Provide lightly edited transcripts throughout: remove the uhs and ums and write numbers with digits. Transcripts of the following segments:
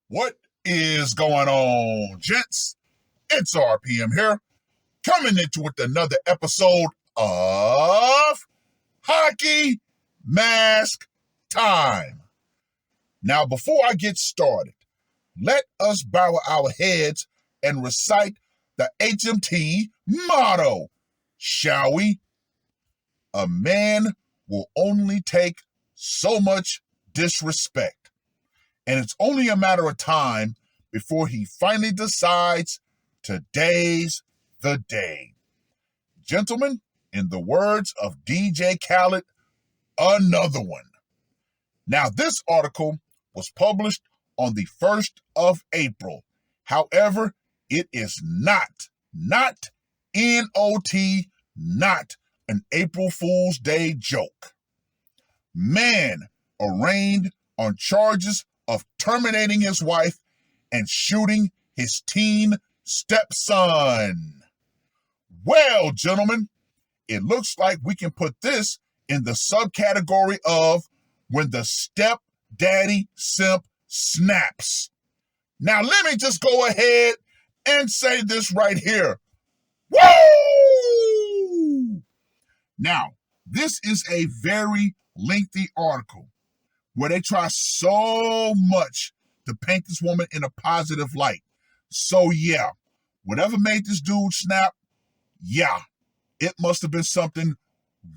What is going on, gents? It's R.P.M. here, coming into with another episode of Hockey Mask Time. Now, before I get started, let us bow our heads and recite the HMT motto, shall we? A man will only take so much disrespect, and it's only a matter of time before he finally decides today's the day. Gentlemen, in the words of DJ Khaled, another one. Now, this article was published on the 1st of April. However, it is not N-O-T, not an April Fool's Day joke. Man arraigned on charges of terminating his wife and shooting his teen stepson. Well, gentlemen, it looks like we can put this in the subcategory of when the stepdaddy simp snaps. Now, let me just go ahead and say this right here. Woo! Now, this is a very lengthy article where they try so much to paint this woman in a positive light. So yeah, whatever made this dude snap, yeah, it must have been something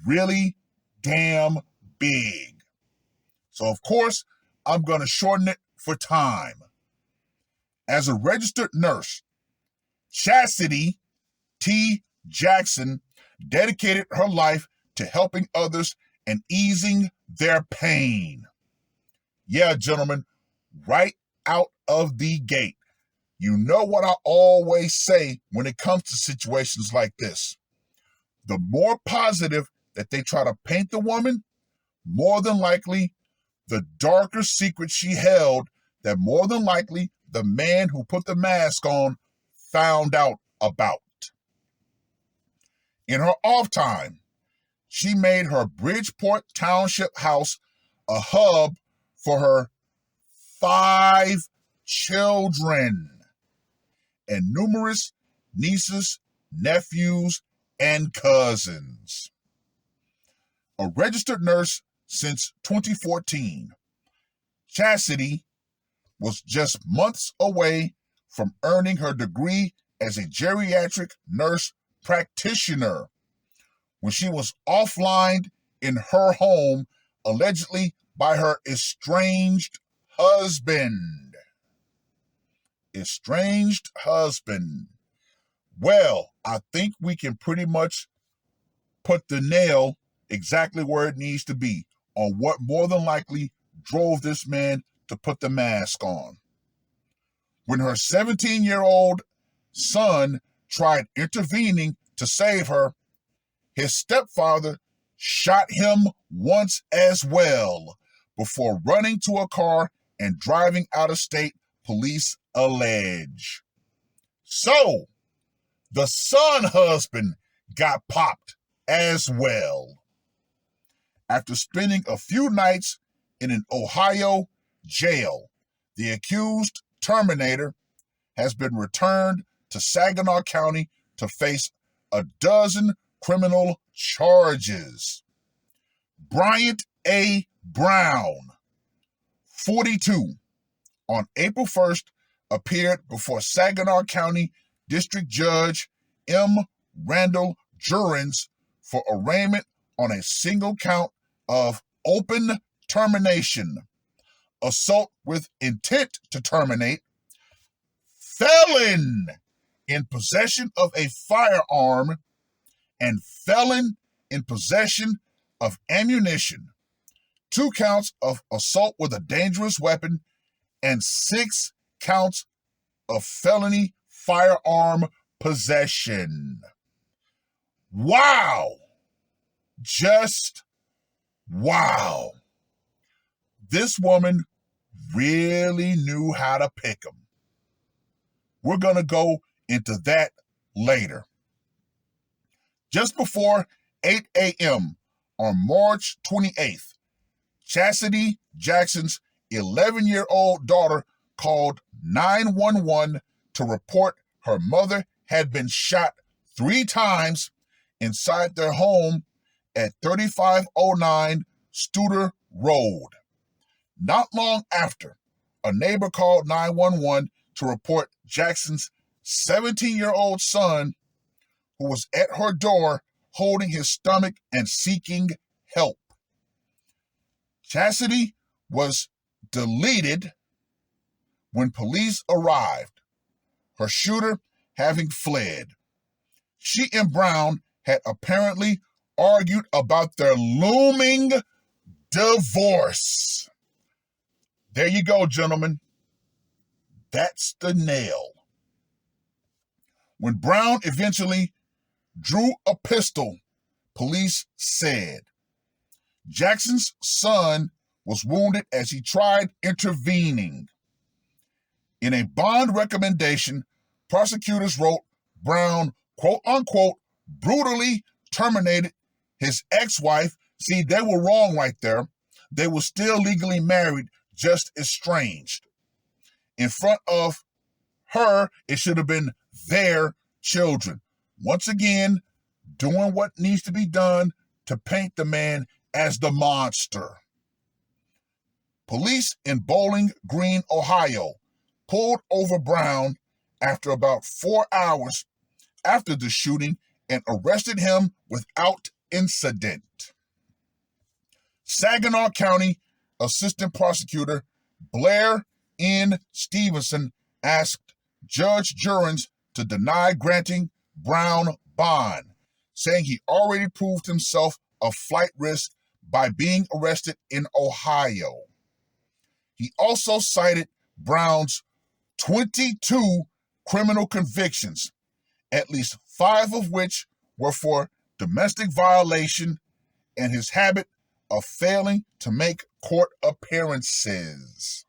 really damn big. So of course, I'm going to shorten it for time. As a registered nurse, Chastity T. Jackson dedicated her life to helping others and easing their pain. Yeah, gentlemen, right out of the gate. You know what I always say when it comes to situations like this. The more positive that they try to paint the woman, more than likely, the darker secret she held that more than likely the man who put the mask on found out about. In her off time, she made her Bridgeport Township house a hub for her 5 children and numerous nieces, nephews, and cousins. A registered nurse since 2014, Chastity was just months away from earning her degree as a geriatric nurse practitioner when she was offline in her home, allegedly by her estranged husband. Estranged husband. Well, I think we can pretty much put the nail exactly where it needs to be on what more than likely drove this man to put the mask on. When her 17-year-old son tried intervening to save her, his stepfather shot him once as well before running to a car and driving out of state, police allege. So, the son husband got popped as well. After spending a few nights in an Ohio jail, the accused Terminator has been returned to Saginaw County to face a dozen criminal charges. Bryant A. Brown, 42, on April 1st, appeared before Saginaw County District Judge M. Randall Jurens for arraignment on a single count of open termination, assault with intent to terminate, felon in possession of a firearm, and felon in possession of ammunition, 2 counts of assault with a dangerous weapon, and 6 counts of felony firearm possession. Wow! Just wow. This woman really knew how to pick them. We're going to go into that later. Just before 8 a.m. on March 28th, Chastity Jackson's 11-year-old daughter called 911 to report her mother had been shot 3 times inside their home at 3509 Studer Road. Not long after, a neighbor called 911 to report Jackson's 17-year-old son, who was at her door holding his stomach and seeking help. Chastity was deleted when police arrived, her shooter having fled. She and Brown had apparently argued about their looming divorce. There you go, gentlemen. That's the nail. When Brown eventually drew a pistol, police said Jackson's son was wounded as he tried intervening. In a bond recommendation, prosecutors wrote Brown, quote unquote, brutally terminated his ex-wife. See, they were wrong right there. They were still legally married, just estranged. In front of her, it should have been their children. Once again, doing what needs to be done to paint the man as the monster. Police in Bowling Green, Ohio, pulled over Brown after about 4 hours after the shooting and arrested him without incident. Saginaw County Assistant Prosecutor Blair N. Stevenson asked Judge Jurens to deny granting Brown bond, saying he already proved himself a flight risk by being arrested in Ohio. He also cited Brown's 22 criminal convictions, at least 5 of which were for domestic violation and his habit of failing to make court appearances.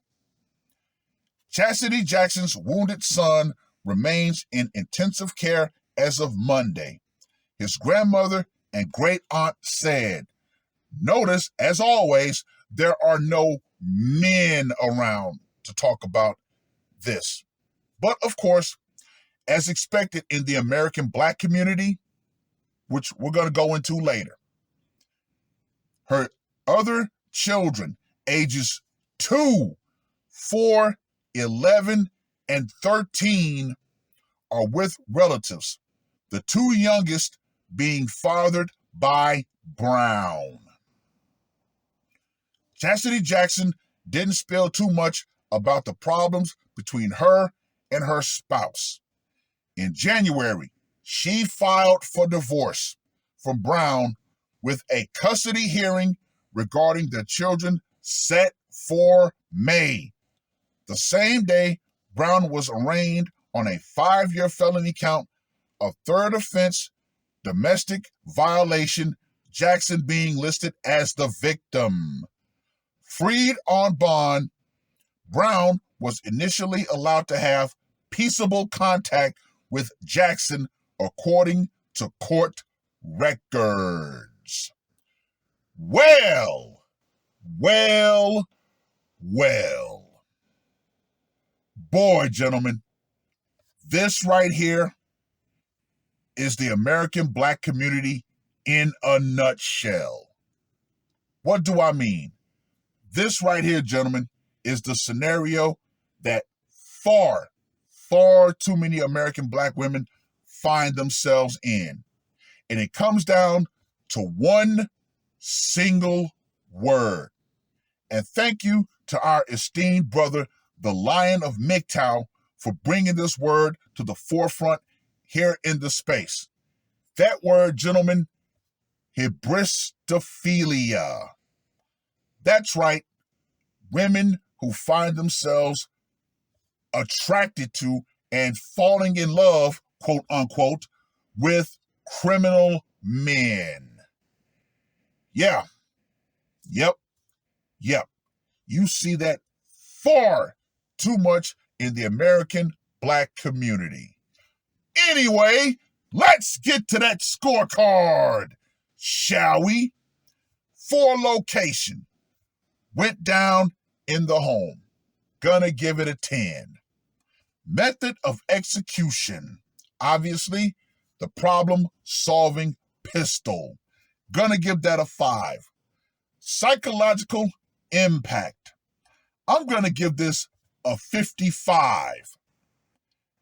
Chastity Jackson's wounded son remains in intensive care as of Monday. His grandmother and great aunt said, notice, as always, there are no men around to talk about this. But of course, as expected in the American Black community, which we're going to go into later, her other children, ages 2, 4, 11, and 13, are with relatives, the 2 youngest being fathered by Brown. Chastity Jackson didn't spill too much about the problems between her and her spouse. In January, she filed for divorce from Brown with a custody hearing regarding their children set for May. The same day, Brown was arraigned on a 5-year felony count of third offense domestic violation, Jackson being listed as the victim. Freed on bond, Brown was initially allowed to have peaceable contact with Jackson, according to court records. Well. Boy, gentlemen, this right here is the American Black community in a nutshell. What do I mean? This right here, gentlemen, is the scenario that far too many American Black women find themselves in. And it comes down to one single word. And thank you to our esteemed brother, the Lion of MGTOW, for bringing this word to the forefront here in the space. That word, gentlemen, hybristophilia. That's right, women who find themselves attracted to and falling in love, quote unquote, with criminal men. Yeah. Yep. You see that far too much in the American Black community. Anyway, let's get to that scorecard, shall we? 4 location went down in the home. gonna give it a 10. Method of execution. Obviously, the problem-solving pistol. Gonna give that a 5. Psychological impact. I'm gonna give this a 55.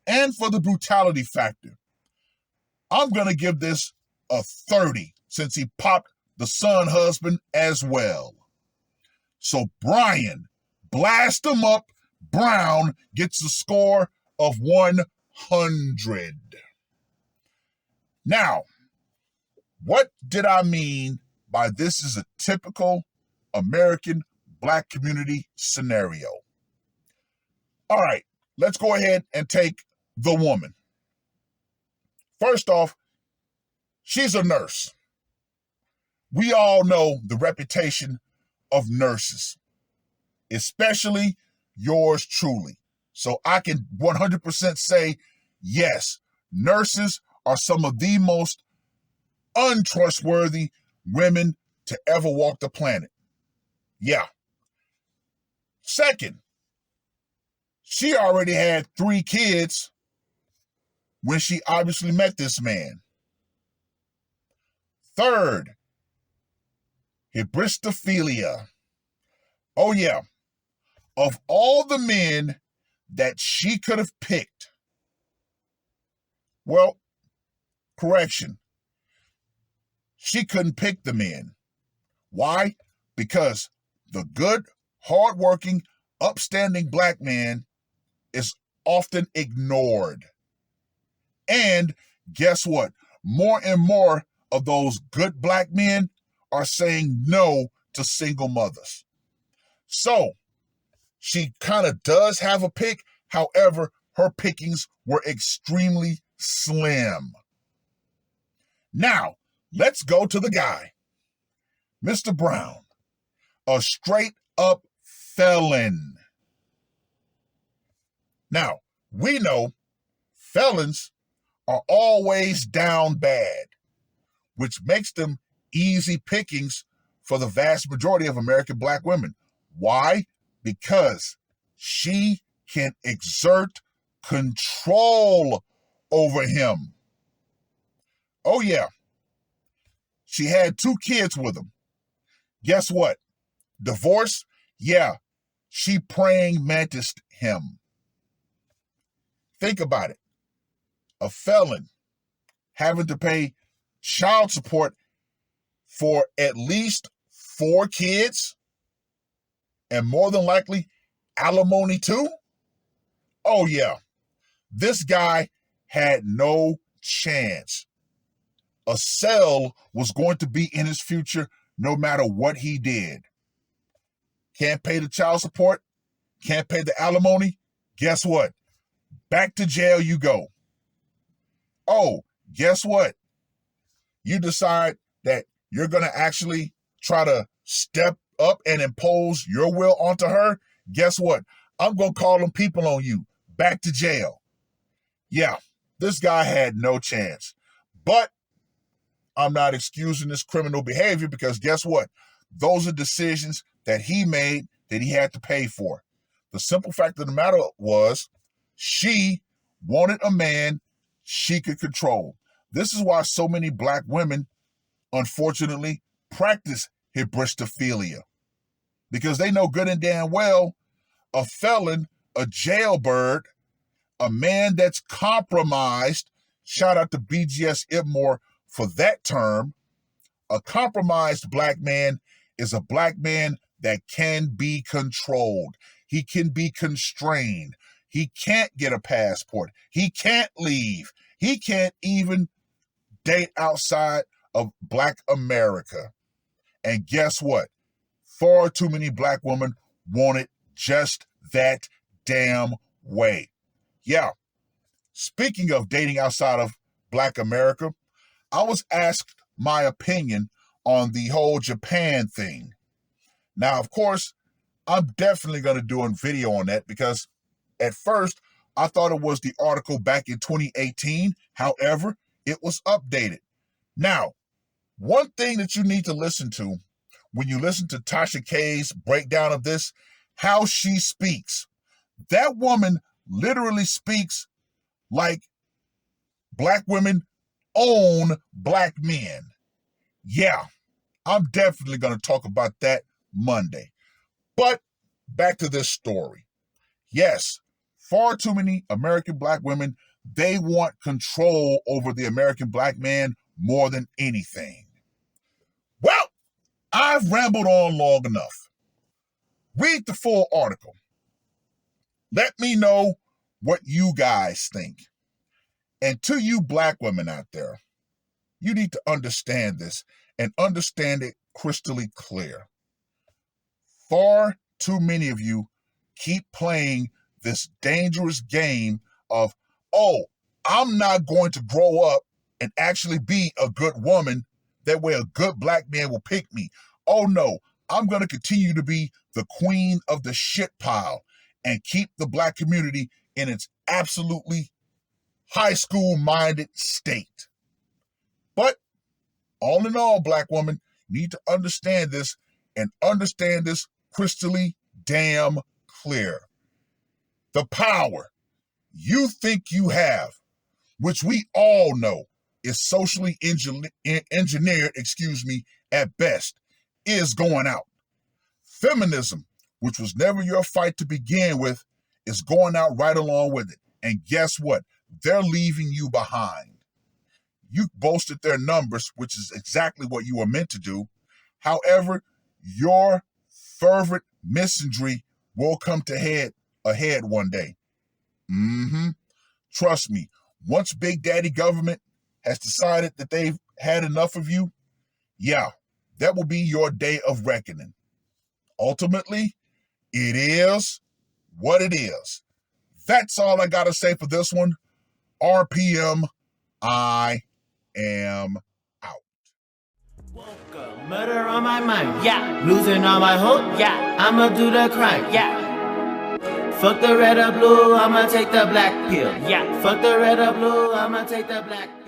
And for the brutality factor, I'm gonna give this a 30 since he popped the son husband as well. So Brian, blast him up. Brown gets a score of 100. Now, what did I mean by this is a typical American Black community scenario? All right, let's go ahead and take the woman. First off, she's a nurse. We all know the reputation of nurses, especially yours truly. So I can 100% say, yes, nurses are some of the most untrustworthy women to ever walk the planet. Yeah. Second, she already had 3 kids when she obviously met this man. Third, hybristophilia. Oh yeah, of all the men that she could have picked, well, correction, she couldn't pick the men. Why? Because the good, hardworking, upstanding Black man is often ignored. And guess what? More and more of those good Black men are saying no to single mothers. So she kind of does have a pick. However, her pickings were extremely slim. Now, let's go to the guy. Mr. Brown, a straight up felon. Now, we know felons are always down bad, which makes them easy pickings for the vast majority of American Black women. Why? Because she can exert control over him. Oh yeah. She had 2 kids with him. Guess what? Divorce? Yeah. She praying mantised him. Think about it. A felon having to pay child support for at least 4 kids and more than likely alimony too? Oh yeah. This guy had no chance. A cell was going to be in his future no matter what he did. Can't pay the child support, can't pay the alimony. Guess what? Back to jail you go. Oh, guess what? You decide that you're going to actually try to step up and impose your will onto her. Guess what? I'm going to call them people on you. Back to jail. Yeah, this guy had no chance. But I'm not excusing this criminal behavior because guess what? Those are decisions that he made that he had to pay for. The simple fact of the matter was she wanted a man she could control. This is why so many Black women, unfortunately, practice hybristophilia. Because they know good and damn well a felon, a jailbird, a man that's compromised, shout out to BGS Ibmore for that term, a compromised Black man is a Black man that can be controlled. He can be constrained. He can't get a passport. He can't leave. He can't even date outside of Black America. And guess what? Far too many Black women want it just that damn way. Yeah. Speaking of dating outside of Black America, I was asked my opinion on the whole Japan thing. Now, of course, I'm definitely going to do a video on that because at first I thought it was the article back in 2018. However, it was updated. Now, one thing that you need to listen to when you listen to Tasha K's breakdown of this, how she speaks. That woman literally speaks like black women own black men. Yeah, I'm definitely going to talk about that Monday. But back to this story. Yes, far too many American black women, they want control over the American black man more than anything. Well, I've rambled on long enough. Read the full article. Let me know what you guys think. And to you black women out there, you need to understand this and understand it crystally clear. Far too many of you keep playing this dangerous game of, oh, I'm not going to grow up and actually be a good woman. That way a good black man will pick me. Oh no, I'm going to continue to be the queen of the shit pile and keep the black community in its absolutely high school minded state. But all in all, black woman, you need to understand this and understand this crystally damn clear. The power you think you have, which we all know is socially engineered, at best, is going out. Feminism, which was never your fight to begin with, is going out right along with it. And guess what? They're leaving you behind. You boasted their numbers, which is exactly what you were meant to do. However, your fervent misandry will come to ahead one day. Trust me, once Big Daddy government has decided that they've had enough of you, yeah, that will be your day of reckoning. Ultimately, it is what it is. That's all I got to say for this one. R.P.M. I am out. Woke up, murder on my mind, yeah. Losing all my hope, yeah. I'ma do the crime, yeah. Fuck the red or blue, I'ma take the black pill, yeah. Fuck the red or blue, I'ma take the black pill.